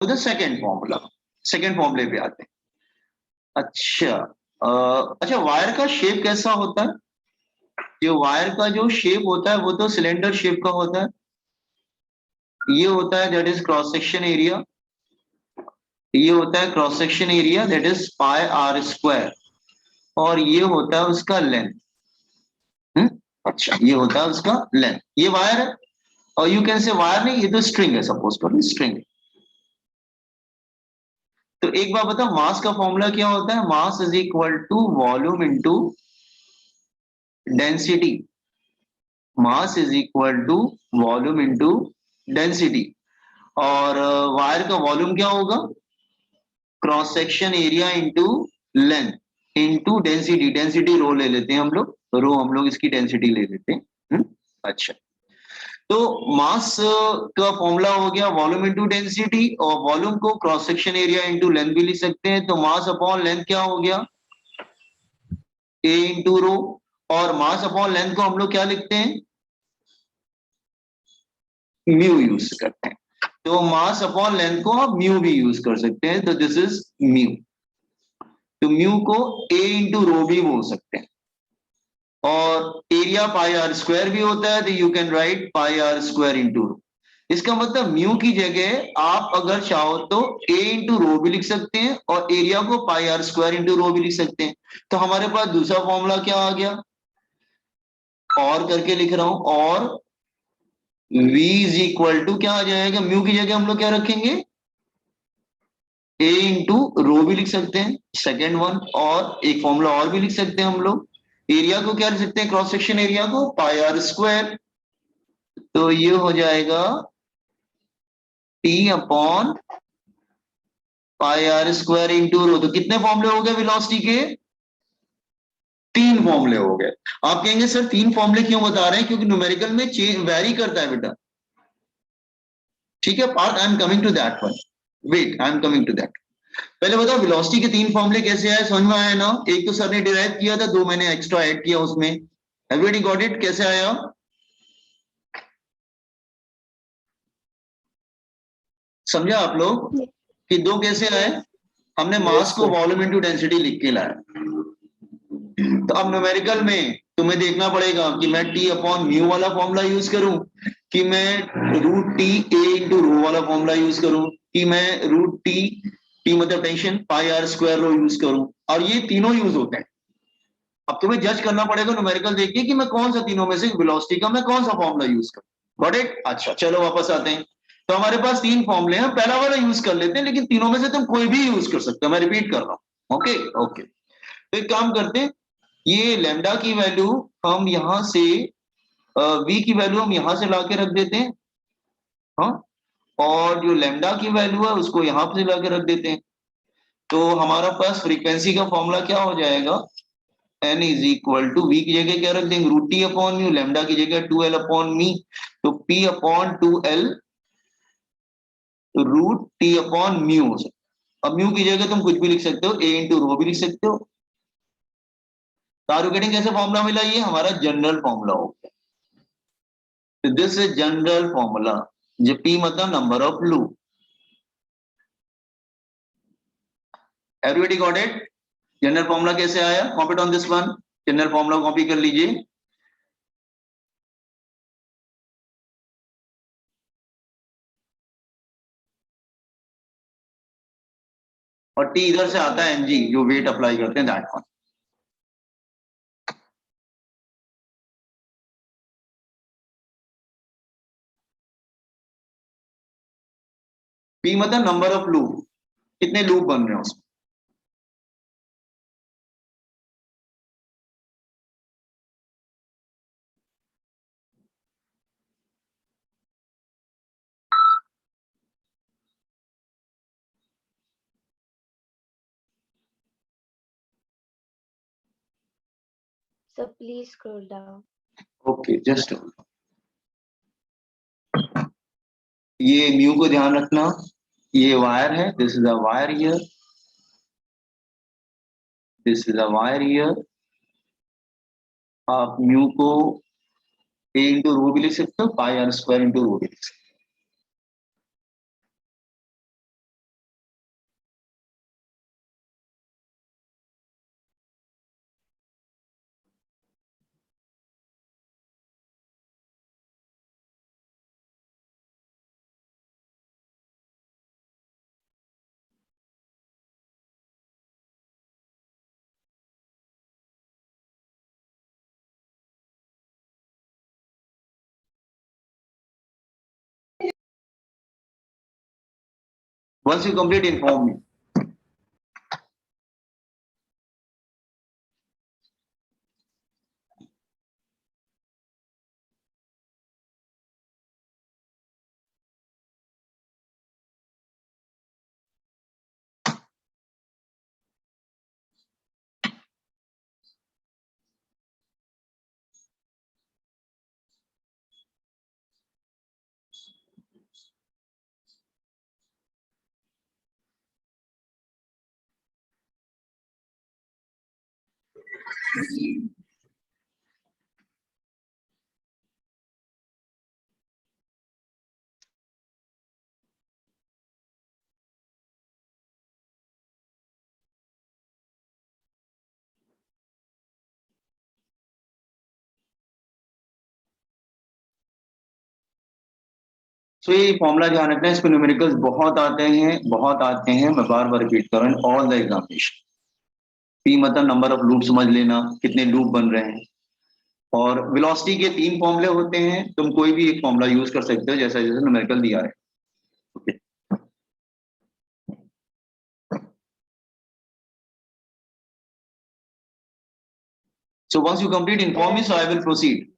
To the second formula, second फॉर्मूले पे आते हैं। अच्छा, अच्छा वायर का शेप कैसा होता है? जो वायर का जो शेप होता है वो तो सिलेंडर शेप का होता है। ये होता है that is cross section area. ये होता है cross section area that is pi r square. और ये होता है उसका लेंथ। अच्छा, ये होता है उसका लेंथ। ये वायर है, और यू कैन से वायर नहीं, ये तो स्ट्रिंग है, सपोज करो स्ट्रिंग। तो एक बार बताओ, मास का फॉर्मूला क्या होता है? Mass is equal to volume into density. Mass is equal to volume into density. और वायर का वॉल्यूम क्या होगा? Cross section area into length into density. Density rho ले लेते हैं हम लोग, रो हम लोग इसकी डेंसिटी ले लेते हैं। अच्छा, तो मास का फॉर्मूला हो गया वॉल्यूम इंटू डेंसिटी, और वॉल्यूम को cross section area into length भी लिख सकते हैं। तो मास अपॉन लेंथ क्या हो गया? ए इंटू रो। और मास अपॉन लेंथ को हम लोग क्या लिखते हैं? म्यू यूज करते हैं। तो मास अपॉन लेंथ को आप म्यू भी यूज कर सकते हैं, तो दिस इज म्यू। तो म्यू को ए इंटू रो भी बोल सकते हैं। और एरिया पाई आर स्क्वायर भी होता है, तो you can write pi r square into rho. इसका मतलब म्यू की जगह आप अगर चाहो तो ए इंटू रो भी लिख सकते हैं, और एरिया को पाई आर स्क्वायर इंटू रो भी लिख सकते हैं। तो हमारे पास दूसरा फॉर्मूला क्या आ गया? और करके लिख रहा हूं, और v इज इक्वल टू क्या आ जाएगा? म्यू की जगह हम लोग क्या रखेंगे? ए इंटू रो भी लिख सकते हैं, सेकेंड वन। और एक फॉर्मूला और भी लिख सकते हैं हम लोग, एरिया को क्या लिख सकते हैं? क्रॉस सेक्शन एरिया को पाई आर स्क्वायर। तो ये हो जाएगा T upon pi r square into rho. तो कितने फॉर्मूले हो गए वेलोसिटी के? तीन फॉर्मूले हो गए। आप कहेंगे सर तीन फॉर्मूले क्यों बता रहे हैं? क्योंकि न्यूमेरिकल में वेरी करता है बेटा। ठीक है, part I am coming to that one. Wait, I am coming to that. पहले बताओ वेलोसिटी के तीन फॉर्मूले कैसे आए, समझ में आया ना? एक तो सर ने डिराइव किया था, दो मैंने एक्स्ट्रा ऐड किया उसमें। Everybody got it? कैसे आया? समझा आप लोग कि दो कैसे आए? हमने मास को वॉल्यूम इनटू डेंसिटी लिख के लाया। तो अब न्यूमेरिकल में तुम्हें देखना पड़ेगा कि मैं टी अपॉन म्यू वाला फॉर्मूला यूज करूं, कि मैं root T A into rho वाला फॉर्मूला यूज करूं, कि मैं रूट टी, टी मतलब tension, pi r square rho use करूं। और ये तीनों यूज होते हैं। अब तुम्हें जज करना पड़ेगा न्यूमेरिकल देखिए कि मैं कौन सा तीनों में से वेलोसिटी का मैं कौन सा फॉर्मूला यूज करूं। Got it? अच्छा, चलो वापस आते हैं। तो हमारे पास तीन फॉर्मूले हैं, पहला वाला यूज कर लेते हैं, लेकिन तीनों में से तुम कोई भी यूज कर सकते हो, मैं रिपीट कर रहा हूं। ओके ओके, तो एक काम करते हैं, ये लैम्डा की वैल्यू हम यहां से, वी की वैल्यू हम यहां से लाके रख देते हैं। हाँ, और जो लैम्डा की वैल्यू है उसको यहां से लाके रख देते हैं। तो हमारा पास फ्रीक्वेंसी का फॉर्मूला क्या हो जाएगा? N is equal to v की जगह क्या रख देंगे? Root T upon mu, lambda की जगह टू एल अपॉन मी। तो P upon two L root T upon mu. अब म्यू की जगह तुम कुछ भी लिख सकते हो, ए इंटू रो भी लिख सकते हो। तारू गेटिंग कैसे फॉर्मूला मिला? ये हमारा जनरल फॉर्मूला हो गया। तो दिस इज जनरल फॉर्मूला, जो पी मतलब number of loop. Everybody got it? General formula कैसे आया? Copy on this one, general formula copy कर लीजिए। और टी इधर से आता है एनजी, जो वेट अप्लाई करते हैं दैट वन। पी मतलब नंबर ऑफ लूप, कितने लूप बन रहे हैं उसमें। So please scroll down. Okay, just ये म्यू को ध्यान रखना, ये वायर है, this is a wire here, this is a wire here. आप म्यू को ए इंटू रो भी लिख सकते हो, पाई आर स्क्वायर इंटू रो भी लिख सकते Once you complete, inform me. तो ये फॉर्मूला ध्यान रखना है, इसको न्यूमेरिकल्स बहुत आते हैं, मैं बार बार रिपीट कर रहा हूँ, ऑल द एग्जामिनेशन। पी मतलब नंबर ऑफ लूप समझ लेना, कितने लूप बन रहे हैं। और वेलोसिटी के 3 फॉर्मूले होते हैं, तुम कोई भी एक फॉर्मूला यूज कर सकते हो जैसा जैसे न्यूमेरिकल दिया है। Okay, so once you complete, inform me, so I will proceed.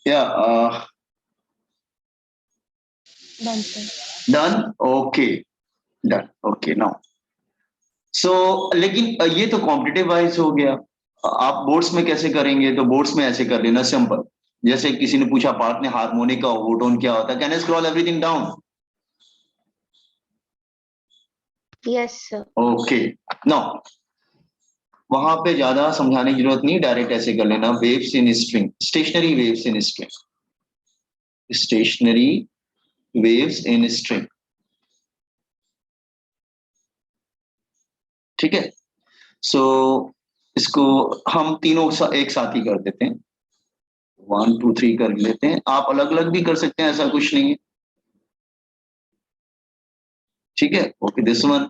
Yeah, Done, sir. done. Okay, done. Okay, now. So, लेकिन ये तो कॉम्पिटिटिव वाइज हो गया। आप बोर्ड्स में कैसे करेंगे? तो बोर्ड्स में ऐसे कर लेना, सिंपल। जैसे किसी ने पूछा पार्थ ने हार्मोनिक का ओवरटोन क्या होता है, can I scroll everything down? Yes, sir. Okay, now वहां पे ज्यादा समझाने की जरूरत नहीं, डायरेक्ट ऐसे कर लेना, waves in string, stationery waves in string, stationery waves in string. ठीक है, सो इसको हम तीनों एक साथ ही कर देते हैं, 1 2 3 कर लेते हैं। आप अलग अलग भी कर सकते हैं, ऐसा कुछ नहीं है। ठीक है, ओके, दिस वन।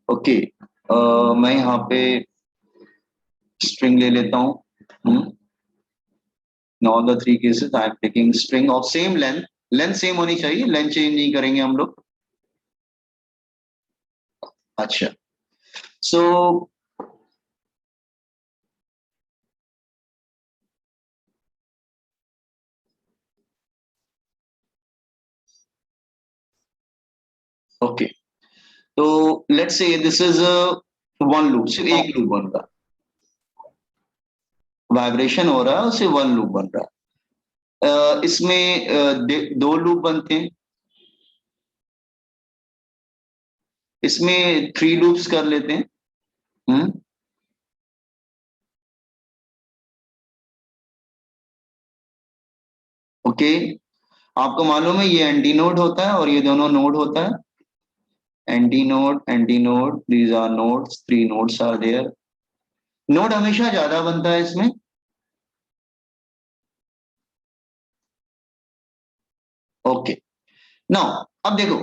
ओके, मैं यहाँ पे स्ट्रिंग ले लेता हूँ। In all the 3 cases I am taking string of same length, length same होनी चाहिए, लेंथ चेंज नहीं करेंगे हम लोग। अच्छा, सो ओके, तो let's say this is 1 loop, सिर्फ एक लूप बन रहा, वाइब्रेशन हो रहा है, सिर्फ 1 लूप बन रहा है। इसमें 2 लूप बनते हैं, इसमें 3 लूप्स कर लेते हैं। ओके, आपको मालूम है ये एंटी नोड होता है और ये दोनों नोड होता है, anti node, these are nodes, 3 nodes are there. Node हमेशा ज्यादा बनता है इसमें। ओके, नाउ अब देखो,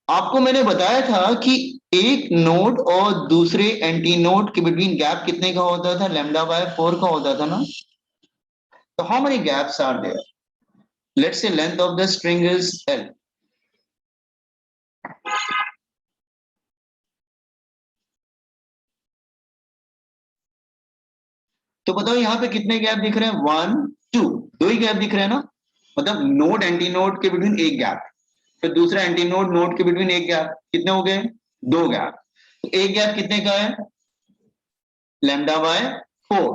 आपको मैंने बताया था कि एक नोड और दूसरे एंटी नोड के बिटवीन गैप कितने का होता था, λ/4 का होता था ना। तो how many gaps are there? Let's say length of the string is L। तो बताओ यहाँ पे कितने गैप दिख रहे हैं? 1 2, 2 ही गैप दिख रहे हैं ना, मतलब नोड एंटी नोड के बिटवीन एक गैप, फिर दूसरा एंटी नोड नोड के बिटवीन एक गैप, कितने हो गए? 2 गैप। तो एक गैप कितने का है? λ/4।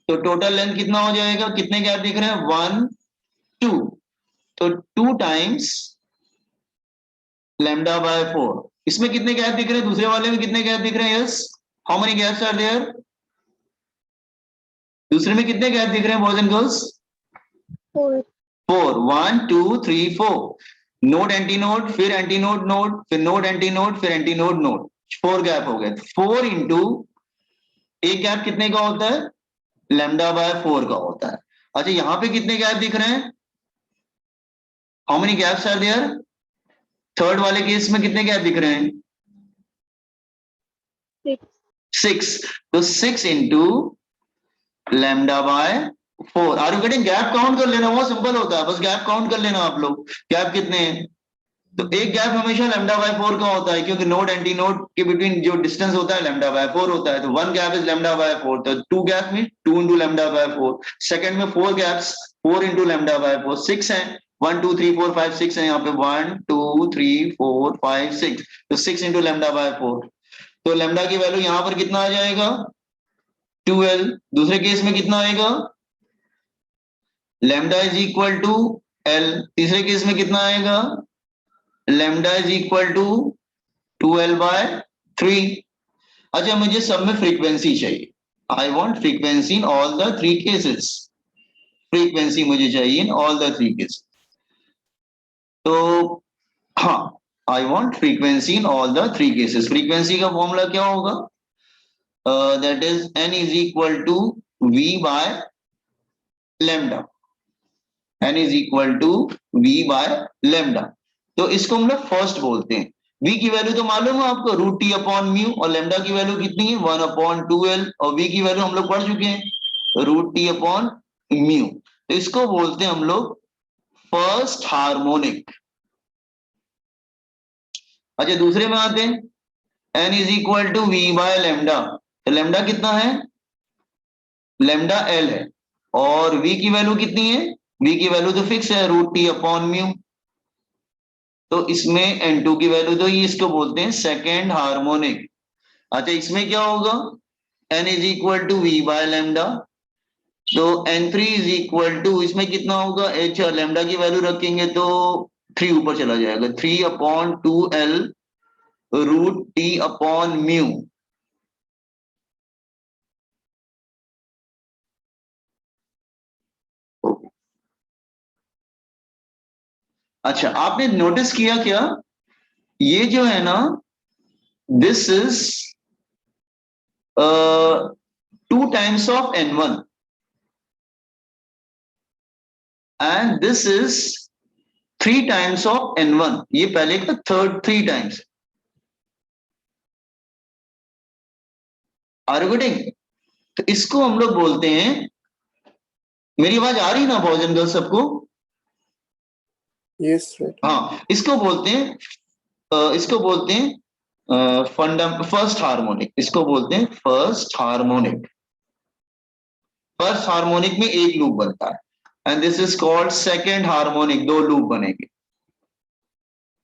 तो टोटल लेंथ कितना हो जाएगा? कितने गैप दिख रहे हैं? 1 2, तो 2 टाइम्स लैम्डा बाय 4। इसमें कितने गैप दिख रहे हैं, दूसरे वाले में कितने गैप दिख रहे हैं? Yes, how many gaps are there? दूसरे में कितने गैप दिख रहे हैं boys and girls? 4. 4, 1 2 3 4। Node anti node, फिर एंटी नोड नोड, फिर नोड एंटी नोड, फिर एंटी नोड नोड, 4 गैप हो गए। 4 इंटू एक गैप कितने का होता है? लैम्डा बाय 4 का होता है। अच्छा, यहां पे कितने गैप दिख रहे हैं? How many gaps are there? Third वाले केस में कितने गैप दिख रहे हैं? 6. 6। तो 6 into lambda by 4। Are you getting? Gap count कर लेना, बहुत सिंपल होता है, बस गैप काउंट कर लेना आप लोग, गैप कितने हैं। तो एक गैप हमेशा लैम्डा बाय 4 का होता है, क्योंकि नोड एंटी नोड के बिटवीन जो डिस्टेंस होता है लैम्डा बाय 4 होता है। तो 1 गैप इज लैम्डा बाय 4, तो 2 gap mean 2 into lambda by 4। Second में 4 गैप्स, 4 इंटू लैम्डा बाय 4, 6 है। 1 2 3 4 5 6 है यहाँ पे, 1 2 3 4 5 6, तो 6 इंटू लैम्डा बाय 4। तो लैम्डा की वैल्यू यहां पर कितना आ जाएगा? 12। दूसरे केस में कितना आएगा? Lambda is equal to L. तीसरे केस में कितना आएगा? Lambda is equal to 2l by 3। अच्छा, मुझे सब में फ्रीक्वेंसी चाहिए। I want frequency in all the 3 cases. Frequency मुझे चाहिए इन ऑल द 3 केसेस। तो हाँ, I want frequency in all the 3 cases. Frequency का फॉर्मूला क्या होगा? That is n is equal to v by lambda. n is equal to v by lambda. तो इसको हम लोग फर्स्ट बोलते हैं। v की वैल्यू तो मालूम है आपको, रूट टी अपॉन म्यू, और लैम्डा की वैल्यू कितनी है? 1 अपॉन 2l, और v की वैल्यू हम लोग पढ़ चुके हैं, रूट टी अपॉन म्यू। तो इसको बोलते हैं हम लोग फर्स्ट हार्मोनिक। अच्छा, दूसरे में आते हैं, n is equal to v by lambda. तो लैम्डा कितना है? लैम्डा l है, और v की वैल्यू कितनी है? v की वैल्यू तो फिक्स है, रूट टी अपॉन म्यू। तो इसमें n2 की वैल्यू, तो ये इसको बोलते हैं सेकेंड हार्मोनिक। अच्छा, इसमें क्या होगा? n is equal to v by lambda. तो n3 इज इक्वल टू, इसमें कितना होगा? h, लैम्डा की वैल्यू रखेंगे तो 3 ऊपर चला जाएगा, 3 upon 2l root T upon mu. अच्छा, आपने नोटिस किया क्या, ये जो है ना, this is 2 times of n1 and this is 3 times of n1। ये पहले का third 3 times. Are you getting? तो इसको हम लोग बोलते हैं, मेरी आवाज आ रही ना बॉयज एंड गर्ल्स सबको? Yes sir. हाँ, इसको बोलते हैं इसको बोलते हैं फर्स्ट हार्मोनिक। इसको बोलते हैं फर्स्ट हार्मोनिक। फर्स्ट हार्मोनिक में एक लूप बनता है and this is called second harmonic, 2 loop बनेंगे।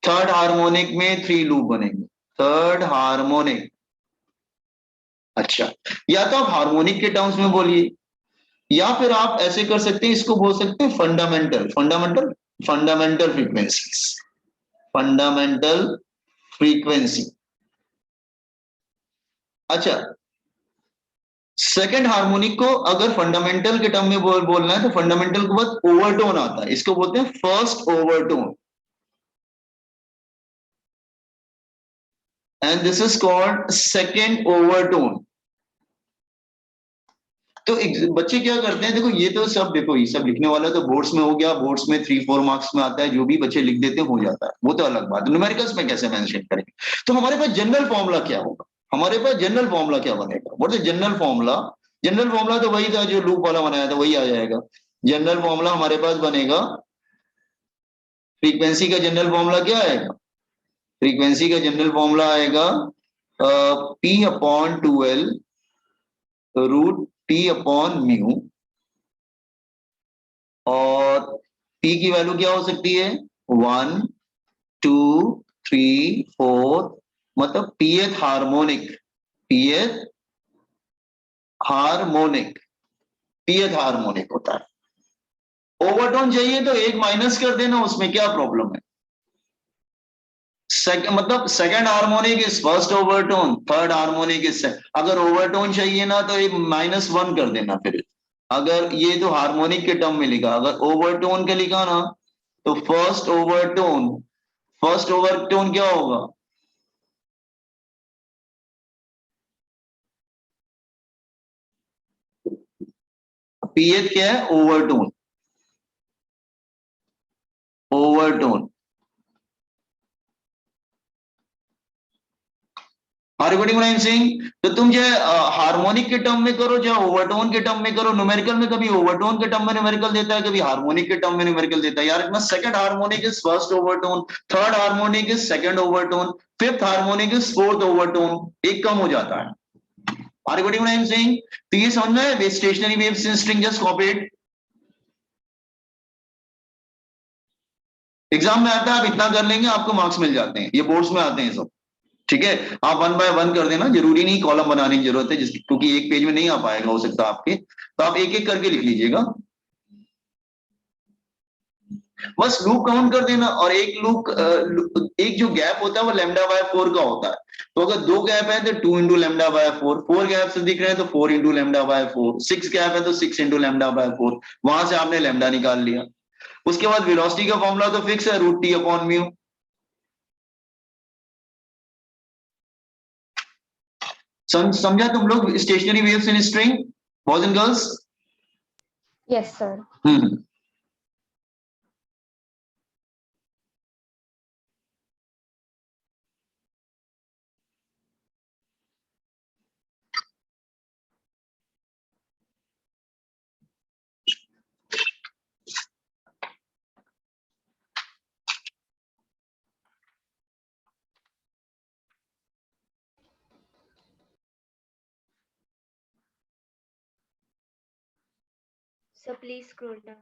थर्ड हार्मोनिक में 3 लूप बनेंगे, थर्ड हार्मोनिक। अच्छा, या तो आप हार्मोनिक के टर्म्स में बोलिए, या फिर आप ऐसे कर सकते हैं, इसको बोल सकते हैं fundamental. Fundamental frequencies, fundamental frequency. अच्छा, सेकंड हार्मोनिक को अगर फंडामेंटल के टर्म में बोलना है तो फंडामेंटल के बाद ओवरटोन आता है, इसको बोलते हैं first overtone, and this is called second overtone. तो बच्चे क्या करते हैं, देखो ये तो सब, देखो ये सब लिखने वाला तो बोर्ड्स में हो गया, बोर्ड्स में 3-4 मार्क्स में आता है, जो भी बच्चे लिख देते हैं हो जाता है, वो तो अलग बात है। न्यूमेरिकल्स में कैसे मेंशन करेंगे? तो हमारे पास जनरल फॉर्मूला क्या होगा? हमारे पास जनरल फॉर्मूला क्या बनेगा? What is general formula? General formula तो वही था जो लूप वाला बनाया था, वही आ जाएगा। जनरल फॉर्मूला हमारे पास बनेगा, फ्रीक्वेंसी का जनरल फॉर्मूला क्या आएगा? फ्रीक्वेंसी का जनरल फॉर्मूला आएगा p upon 2l root T upon mu, और p की वैल्यू क्या हो सकती है? 1 2 3 4, मतलब pth harmonic, pth harmonic, pth harmonic होता है। ओवरटोन चाहिए तो एक माइनस कर देना, उसमें क्या प्रॉब्लम है? मतलब second harmonic is first overtone, third harmonic is, अगर ओवरटोन चाहिए ना तो एक -1 कर देना फिर। अगर ये तो हार्मोनिक के टर्म में लिखा, अगर ओवरटोन का लिखा ना तो फर्स्ट ओवरटोन क्या होगा? पीएच क्या है? Overtone. Overtone. Are you Singh? तो तुम जो हार्मोनिक के टर्म में करो, जो ओवरटोन के टर्म में करो, न्यूमेरिकल में कभी ओवरटोन के टर्म में न्यूमेरिकल देता है, कभी हार्मोनिक के टर्म में न्यूमेरिकल देता है। यार इतना, second harmonic is first overtone, third harmonic is second overtone, fifth harmonic is fourth overtone, एक कम हो जाता है। Are you Singh? तो ये समझ में, stationary waves in string just copied. Exam में आता है, आप इतना कर लेंगे आपको मार्क्स मिल जाते हैं, ये बोर्ड्स में आते हैं सब। ठीक है, आप 1 बाय 1 कर देना, जरूरी नहीं कॉलम बनाने की जरूरत है, जिस क्योंकि एक पेज में नहीं आ पाएगा हो सकता आपके, तो आप एक एक करके लिख लीजिएगा। बस लूप काउंट कर देना, और एक एक जो गैप होता है वो λ/4 का होता है। तो अगर 2 गैप है तो 2 इंटू λ/4, 4 गैप से दिख रहे हैं तो 4 इंटू λ/4, 6 गैप है तो 6 इंटू λ/4, वहां से आपने लैम्डा निकाल लिया। उसके बाद वेलोसिटी का फॉर्मूला तो फिक्स है, √T/μ। समझा तुम लोग stationary waves in string, boys and girls? Yes, sir. Hmm. So please scroll down.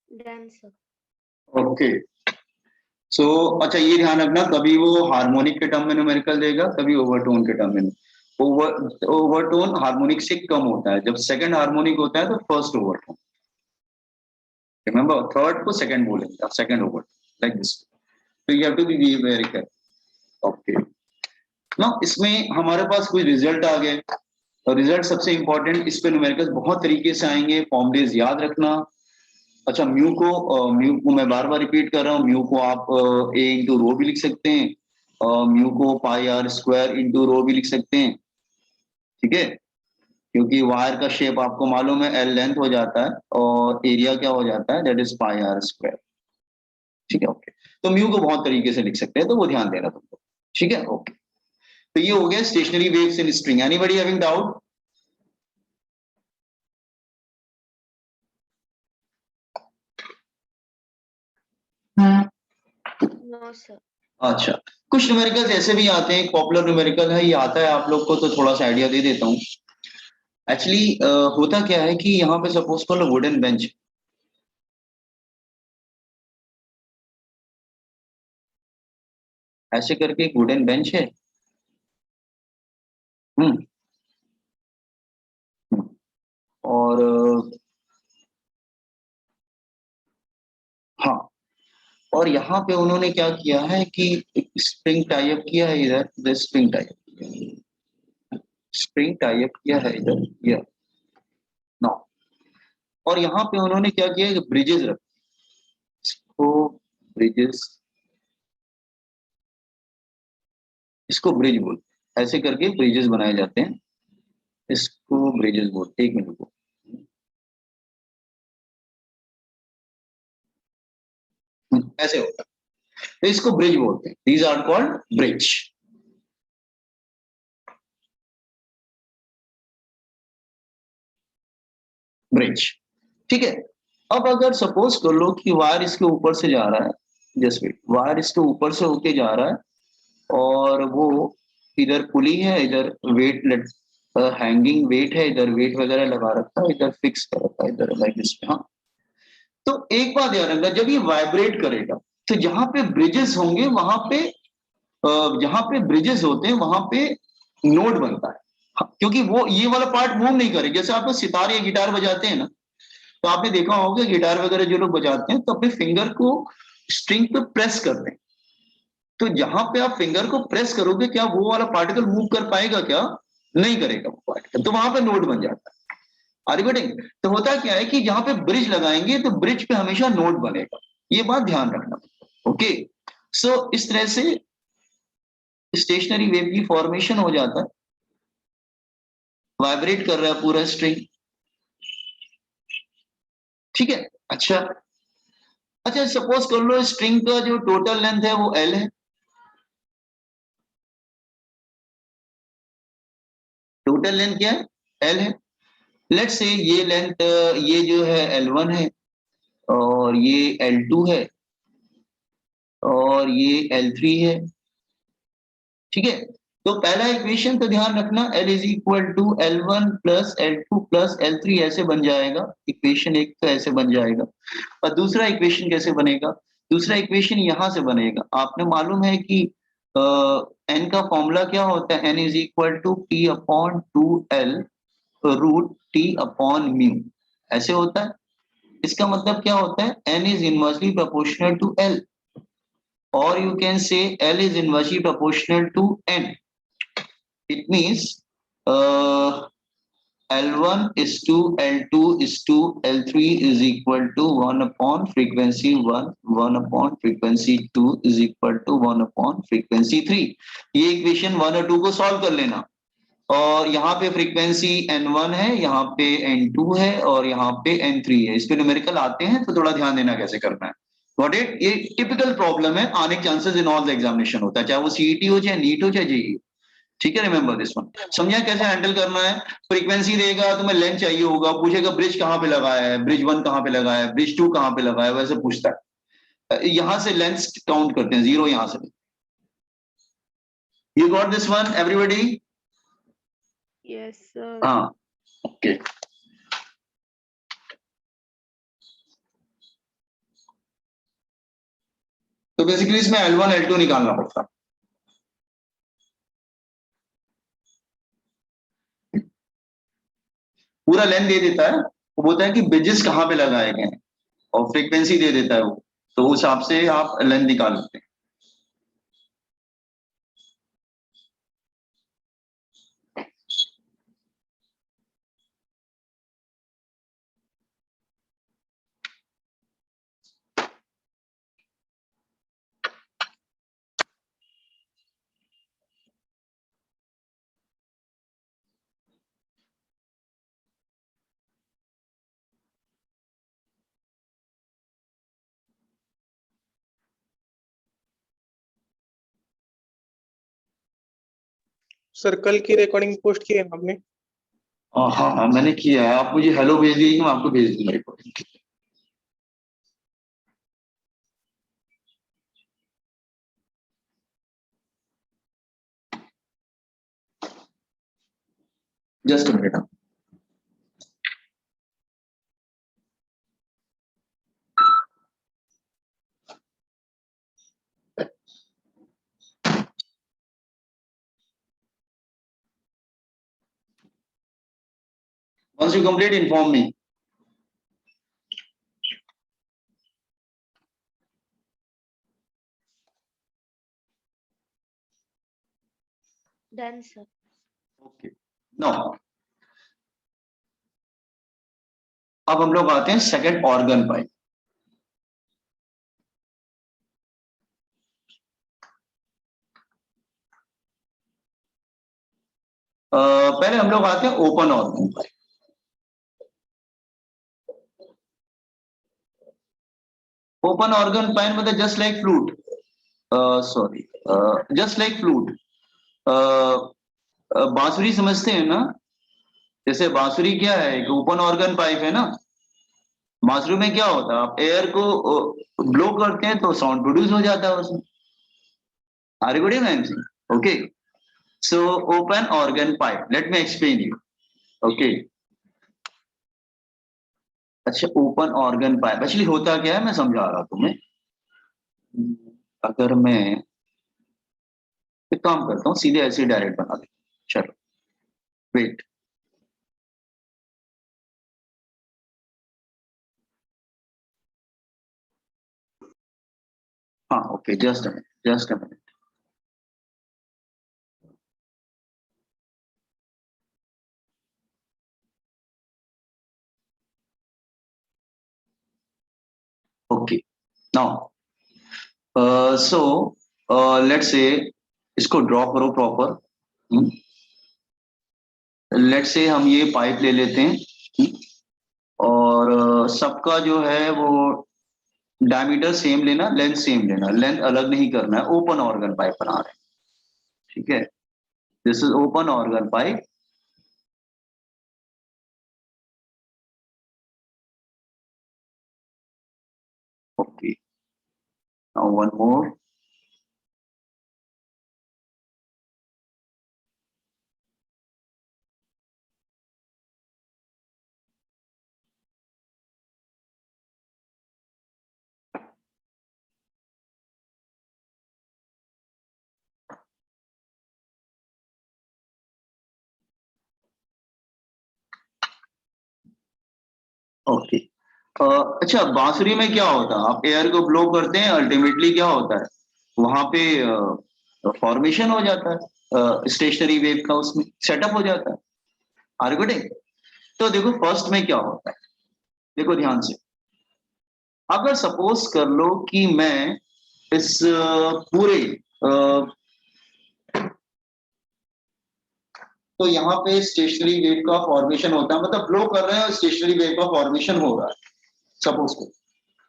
Done, sir. Okay, so अच्छा ये ध्यान रखना, कभी वो हार्मोनिक के टर्म में न्यूमेरिकल देगा, कभी ओवरटोन के टर्म में। ओवरटोन हार्मोनिक से कम होता है, जब सेकंड हार्मोनिक होता है तो फर्स्ट ओवरटोन, रिमेंबर, थर्ड को सेकंड बोलेंगे, सेकंड ओवरटोन, लाइक दिस। तो you have to be very careful. Okay, ना इसमें हमारे पास कुछ रिजल्ट आ गए, और रिजल्ट सबसे इंपॉर्टेंट, इस पे न्यूमेरिकल बहुत तरीके से आएंगे, फॉर्मूलेज याद रखना। अच्छा, म्यू को मैं बार बार रिपीट कर रहा हूँ, म्यू को आप ए इंटू रो भी लिख सकते हैं, और म्यू को πr² इंटू रो भी लिख सकते हैं। ठीक है, क्योंकि वायर का शेप आपको मालूम है, एल लेंथ हो जाता है और एरिया क्या हो जाता है, दैट इज πr²। ठीक है, ओके। तो म्यू को बहुत तरीके से लिख सकते हैं, तो वो ध्यान देना तुमको। ठीक है, ओके। तो ये हो गया stationery waves in string. Anybody having doubt? No, sir. अच्छा, कुछ न्यूमेरिकल्स ऐसे भी आते हैं, पॉपुलर न्यूमेरिकल है, ये आता है आप लोग को, तो थोड़ा सा आइडिया दे देता हूँ। एक्चुअली होता क्या है कि यहाँ पे सपोज कर लो वुडन बेंच, ऐसे करके एक वुडन बेंच है। हम्म और हाँ, और यहाँ पे उन्होंने क्या किया है कि एक स्प्रिंग टाई अप किया है इधर, स्प्रिंग टाई अप किया है इधर, ये नो। और यहाँ पे उन्होंने क्या किया है, ब्रिजेस रख, इसको ब्रिजेस, इसको ब्रिज बोल, ऐसे करके ब्रिजेस बनाए जाते हैं, इसको ब्रिजेस बोलते हैं। एक मिनट को, ऐसे होता है, तो इसको ब्रिज बोलते हैं, these are called bridge. Bridge, ठीक है। अब अगर सपोज कर लो कि वायर इसके ऊपर से जा रहा है, जस्ट वेट, वायर इसके ऊपर से होके जा रहा है और वो इधर पुली है, इधर वेट हैंगिंग वेट है, इधर वेट वगैरह लगा रखा है, इधर फिक्स कर रखा है, इधर लाइक दिस। हाँ, तो एक बात याद रखना, जब ये वाइब्रेट करेगा तो जहां पे ब्रिजेस होंगे वहां पे, जहां पे ब्रिजेस होते हैं वहां पे नोट बनता है। हाँ, क्योंकि वो ये वाला पार्ट मूव नहीं करेगा। जैसे आप सितार या गिटार बजाते हैं ना, तो आपने देखा होगा गिटार वगैरह जो लोग बजाते हैं तो अपने फिंगर को स्ट्रिंग पे प्रेस करते हैं, तो जहां पे आप फिंगर को प्रेस करोगे क्या वो वाला पार्टिकल मूव कर पाएगा क्या? नहीं करेगा वो पार्टिकल, तो वहां पे नोट बन जाता है। Are you getting? तो होता क्या है कि जहां पे ब्रिज लगाएंगे तो ब्रिज पे हमेशा नोट बनेगा, ये बात ध्यान रखना। ओके, सो इस तरह से स्टेशनरी वेव की फॉर्मेशन हो जाता है, वाइब्रेट कर रहा है पूरा स्ट्रिंग, ठीक है। अच्छा, अच्छा सपोज कर लो स्ट्रिंग का जो टोटल लेंथ है वो एल है, टोटल लेंथ क्या है? एल है। लेट्स से ये लेंथ, ये जो है L1 है और ये L2 है और ये L3 है, ठीक है। तो पहला इक्वेशन तो ध्यान रखना, L is equal to L1 plus L2 plus L3 ऐसे बन जाएगा, इक्वेशन एक तो ऐसे बन जाएगा। और दूसरा इक्वेशन कैसे बनेगा? दूसरा इक्वेशन यहां से बनेगा, आपने मालूम है कि n का फॉर्मूला क्या होता है, n is equal to p upon 2l root t upon mu, ऐसे होता है। इसका मतलब क्या होता है, n is inversely proportional to l, or you can say L is inversely proportional to N. It means L1 is to L2 is to L3 is equal to 1 upon frequency 1, 1 upon frequency 2 is equal to 1 upon frequency 3. ये equation 1 और 2 को solve कर लेना, और यहाँ पे frequency N1 है, यहाँ पे N2 है और यहाँ पे N3 है। इस पे न्यूमेरिकल आते हैं तो थोड़ा ध्यान देना कैसे करना है। Got it? ये टिपिकल प्रॉब्लम है, आने के chances in all the examination होता है, चाहे वो सीईटी हो, चाहे नीट हो, चाहे जेईई। ठीक है, रिमेंबर दिस वन। समझा कैसे हैंडल करना है? फ्रीक्वेंसी देगा, तुम्हें लेंथ चाहिए होगा, पूछेगा ब्रिज कहाँ पे लगाया है, ब्रिज 1 कहाँ पे लगाया है, ब्रिज 2 कहाँ पे लगाया है, वैसे पूछता है। यहां से लेंथ काउंट करते हैं, जीरो यहां से। You got this one everybody? Yes, sir. हाँ, ओके। तो बेसिकली इसमें L1 L2 निकालना पड़ता है। पूरा लेंथ दे देता है, वो बोलता है कि ब्रिजेस कहाँ पे लगाए गए हैं और फ्रीक्वेंसी दे देता है वो, तो उस हिसाब से आप लेंथ निकाल लेते हैं। सर कल की रिकॉर्डिंग पोस्ट की है आपने? हाँ हाँ, मैंने किया है, आप मुझे हेलो भेज दीजिए, मैं आपको भेज दूंगा recording. Just minute. Once you complete, inform me. Done, sir. Okay. Now, अब हम लोग आते हैं सेकंड ऑर्गन पाइप। पहले हम लोग आते हैं open organ pipe. Open organ pipe मतलब just like flute, sorry, just like flute. बांसुरी समझते हैं ना, जैसे बांसुरी क्या है, एक ओपन ऑर्गन पाइप है ना। बांसुरी में क्या होता है, आप एयर को ब्लो करते हैं तो साउंड प्रोड्यूस हो जाता है उसमें। Are you getting I am saying? Okay, so open organ pipe, let me explain you. Okay, अच्छा, ओपन ऑर्गन पाइप एक्चुअली होता क्या है मैं समझा रहा हूं तुम्हें। अगर मैं एक काम करता हूँ, सीधे ऐसे डायरेक्ट बना देता हूं। चलो वेट, हाँ okay, just a minute, just a minute. Okay, now so let's say इसको ड्रॉ करो प्रॉपर। लेट्स से हम ये पाइप ले लेते हैं, और सबका जो है वो डायमीटर सेम लेना, लेंथ सेम लेना, लेंथ अलग नहीं करना है। ओपन ऑर्गन पाइप बना रहे हैं, ठीक है। This is open organ pipe. Okay, now one more. Okay, अच्छा, बांसुरी में क्या होता है, आप एयर को ब्लो करते हैं, अल्टीमेटली क्या होता है वहां पे, फॉर्मेशन हो जाता है स्टेशनरी वेव का, उसमें सेटअप हो जाता है। Are you getting? तो देखो फर्स्ट में क्या होता है, देखो ध्यान से। अगर सपोज कर लो कि मैं इस पूरे तो यहाँ पे स्टेशनरी वेव का फॉर्मेशन होता है, मतलब ब्लो कर रहे हैं और स्टेशनरी वेव का फॉर्मेशन हो रहा है, सपोज को,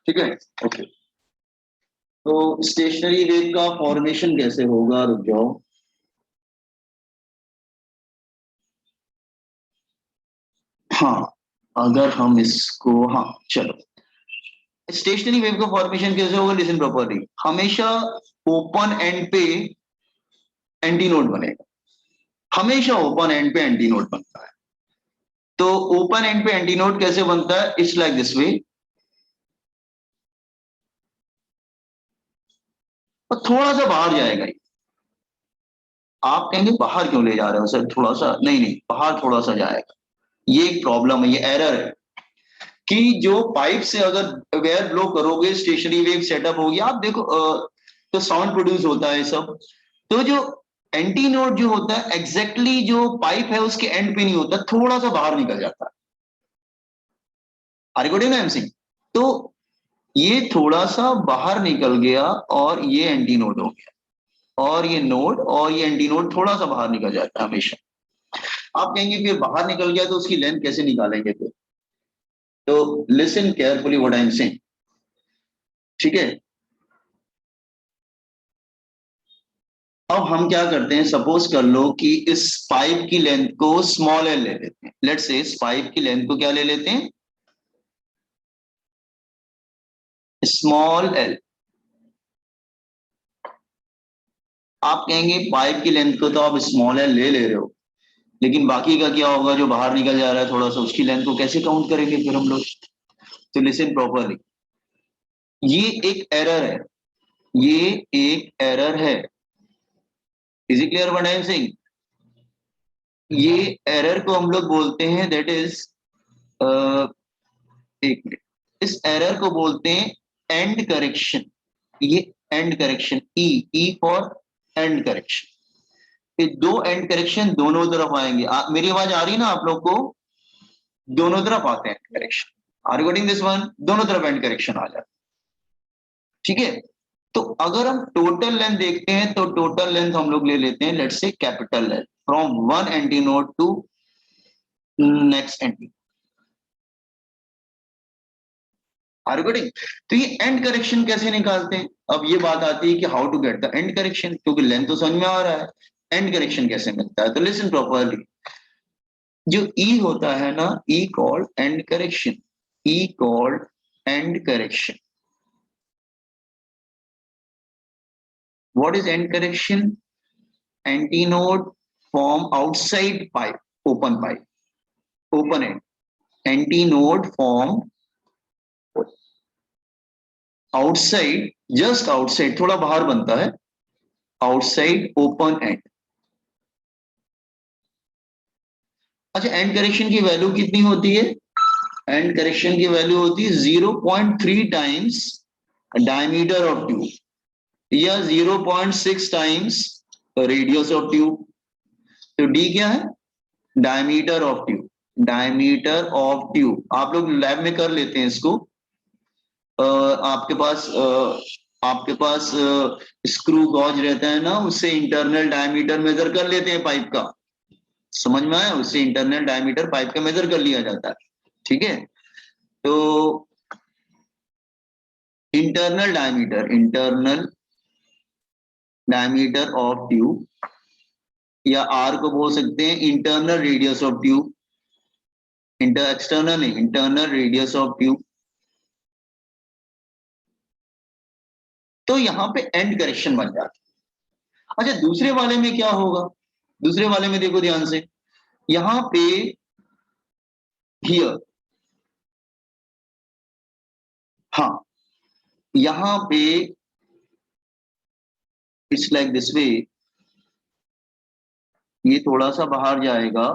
ठीक है। ओके, तो स्टेशनरी वेव का फॉर्मेशन कैसे होगा, रुक जाओ। हाँ, अगर हम इसको, हाँ चलो, स्टेशनरी वेव का फॉर्मेशन कैसे होगा, लिसन प्रॉपर्ली। हमेशा ओपन एंड पे एंटी नोड बनेगा, हमेशा ओपन एंड पे एंटी नोड बनता है। तो ओपन एंड पे एंटी नोड कैसे बनता है, इट्स लाइक दिस वे। और थोड़ा सा बाहर जाएगा ये। आप कहेंगे बाहर क्यों ले जा रहे हो सर, थोड़ा सा, नहीं नहीं, बाहर थोड़ा सा जाएगा। ये एक प्रॉब्लम है, ये एरर है कि जो पाइप से अगर वेयर ब्लो करोगे स्टेशनरी वेव सेटअप होगी, आप देखो तो साउंड प्रोड्यूस होता है सब। तो जो एंटी नोड जो होता है एग्जैक्टली जो पाइप है उसके एंड पे नहीं होता, थोड़ा सा बाहर निकल जाता है। Are you getting M Singh? तो ये थोड़ा सा बाहर निकल गया और ये एंटी नोड हो गया, और ये नोड और ये एंटी नोड थोड़ा सा बाहर निकल जाता है हमेशा। आप कहेंगे फिर बाहर निकल गया तो उसकी लेंथ कैसे निकालेंगे फिर? तो listen carefully what I am saying, ठीक है। अब हम क्या करते हैं, सपोज कर लो कि इस पाइप की लेंथ को स्मॉल एल ले लेते हैं। लेट्स से इस पाइप की लेंथ को क्या ले लेते हैं, स्मॉल एल। आप कहेंगे पाइप की लेंथ को तो आप स्मॉल एल ले रहे हो, लेकिन बाकी का क्या होगा जो बाहर निकल जा रहा है थोड़ा सा, उसकी लेंथ को कैसे काउंट करेंगे फिर हम लोग? तो लिसन प्रॉपरली, ये एक एरर है, ये एक एरर है। Is it clear what I am saying? ये एरर को हम लोग बोलते हैं दैट इज एक मिनट, इस एरर को बोलते हैं एंड करेक्शन। ये and correction, E for and correction. ये दो एंड करेक्शन दोनों तरफ आएंगे। मेरी आवाज आ रही है ना आप लोग को? दोनों तरफ आते हैं correction. Are you getting this one? दोनों तरफ एंड करेक्शन आ जाता है। ठीक है, तो अगर हम टोटल लेंथ देखते हैं तो टोटल लेंथ हम लोग ले लेते हैं, let's say capital length from one anti node to next anti. Are you getting? तो ये एंड करेक्शन कैसे निकालते हैं? अब ये बात आती है कि how to get the end correction, क्योंकि लेंथ तो समझ में आ रहा है, एंड करेक्शन कैसे मिलता है? तो लिसन प्रॉपरली। जो ई होता है ना, ई कॉल्ड एंड करेक्शन, ई called end correction. What is end correction? Antinode form outside pipe, open pipe, open end. Antinode form outside, just outside, थोड़ा बाहर बनता है, आउटसाइड ओपन एंड। अच्छा, एंड करेक्शन की वैल्यू कितनी होती है? एंड करेक्शन की वैल्यू होती है 0.3 टाइम्स डायमीटर ऑफ ट्यूब या 0.6 टाइम्स रेडियस ऑफ ट्यूब। तो डी क्या है? Diameter of tube, diameter of tube. आप लोग लैब में कर लेते हैं इसको। आपके पास स्क्रू गॉज रहता है ना, उससे इंटरनल डायमीटर मेजर कर लेते हैं पाइप का। समझ में आया? उससे इंटरनल डायमीटर पाइप का मेजर कर लिया जाता है। ठीक है, तो इंटरनल डायमीटर ऑफ ट्यूब, या आर को बोल सकते हैं internal radius of tube, external नहीं, इंटरनल रेडियस ऑफ ट्यूब। तो यहां पे एंड करेक्शन बन जाता है। अच्छा, दूसरे वाले में क्या होगा? दूसरे वाले में देखो ध्यान से, यहां पे हियर, हाँ, यहां पे इट्स लाइक दिस वे, ये थोड़ा सा बाहर जाएगा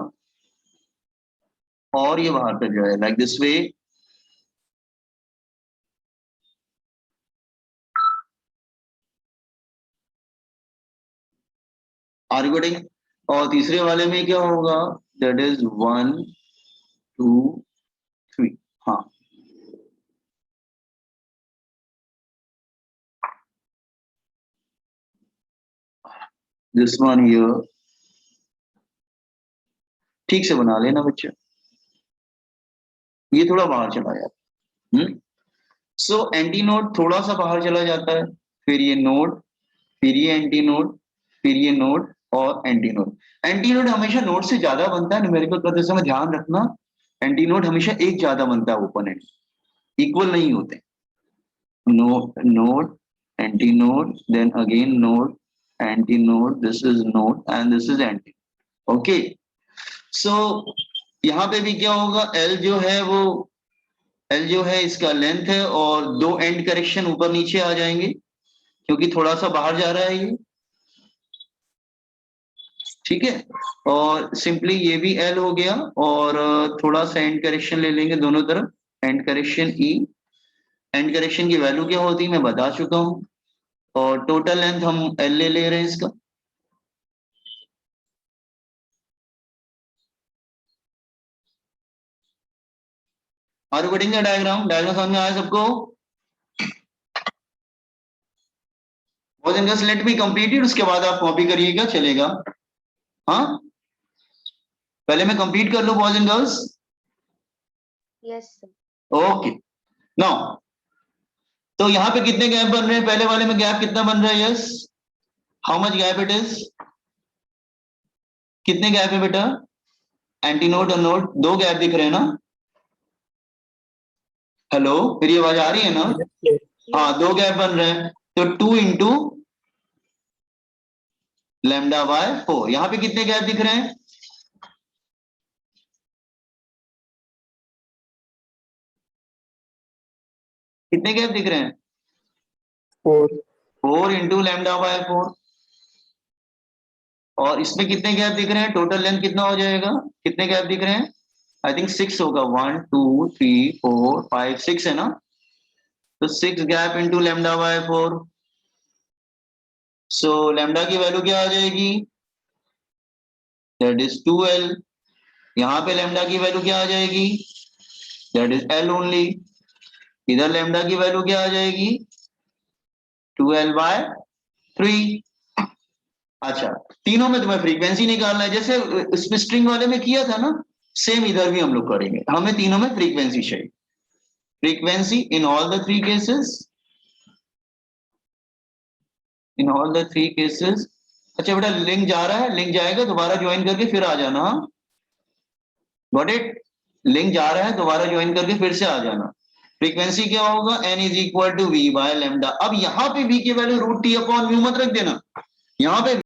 और ये बाहर तक जाएगा, like this way. Are you getting? और तीसरे वाले में क्या होगा? That is 1 2 3। हाँ, दिस वन हियर। ठीक से बना लेना बच्चे, ये थोड़ा बाहर चला जाता है। सो एंटी नोड थोड़ा सा बाहर चला जाता है, फिर ये नोड, फिर ये एंटी नोड, फिर ये नोड और एंटी नोड। एंटी नोड हमेशा नोड से ज्यादा बनता है, न्यूमेरिकल करते समय ध्यान रखना। एंटी नोड हमेशा एक ज्यादा बनता है ओपन एंड, इक्वल नहीं होते। Node anti node, then again node anti node, this is node and this is anti. Okay, so यहाँ पे भी क्या होगा? एल जो है इसका लेंथ है, और दो एंड करेक्शन ऊपर नीचे आ जाएंगे क्योंकि थोड़ा सा बाहर जा रहा है ये। ठीक है, और सिंपली ये भी एल हो गया, और थोड़ा सा एंड करेक्शन ले लेंगे दोनों तरफ, and correction E. And correction की वैल्यू क्या होती है मैं बता चुका हूं, और टोटल लेंथ हम एल ले रहे हैं इसका। Are you getting the diagram? Diagram समझ में आया सबको? लेट मी कंप्लीट, उसके बाद आप कॉपी करिएगा, चलेगा? हाँ, पहले मैं कंप्लीट कर लूं boys and girls. Yes, sir. Okay, now तो यहाँ पे कितने गैप बन रहे हैं? पहले वाले में गैप कितना बन रहा है? Yes, how much gap it is? कितने गैप है बेटा? एंटी नोड और नोड, दो गैप दिख रहे हैं ना? हेलो, मेरी आवाज आ रही है ना? हाँ, दो गैप बन रहे हैं, तो 2 इंटू लैम्डा बाय 4। यहाँ पे कितने गैप दिख रहे हैं? कितने गैप दिख रहे हैं? 4 4 इंटू लैम्डा बाय 4। और इसमें कितने गैप दिख रहे हैं? टोटल लेंथ कितना हो जाएगा? कितने गैप दिख रहे हैं? आई थिंक 6 होगा, 1 2 3 4 5 6 है ना, तो 6 gap into lambda by 4, so lambda की वैल्यू क्या आ जाएगी, दैट इज 2l, यहां पे लेमडा की वैल्यू क्या आ जाएगी, दैट इज l ओनली, इधर लेमडा की वैल्यू क्या आ जाएगी, 2l बाय 3। अच्छा, तीनों में तुम्हें फ्रीक्वेंसी निकालना है, जैसे इसमें स्ट्रिंग वाले में किया था ना, सेम इधर भी हम लोग करेंगे, हमें तीनों में फ्रीक्वेंसी चाहिए, frequency in all the three cases, in all the three cases. अच्छा बेटा, लिंक जा रहा है, लिंक जाएगा दोबारा ज्वाइन करके फिर आ जाना, गॉट इट, लिंक जा रहा है दोबारा ज्वाइन करके फिर से आ जाना। फ्रीक्वेंसी क्या होगा, n is equal to v by lambda. अब यहाँ पे v की value root T upon mu मत रख देना, यहाँ पे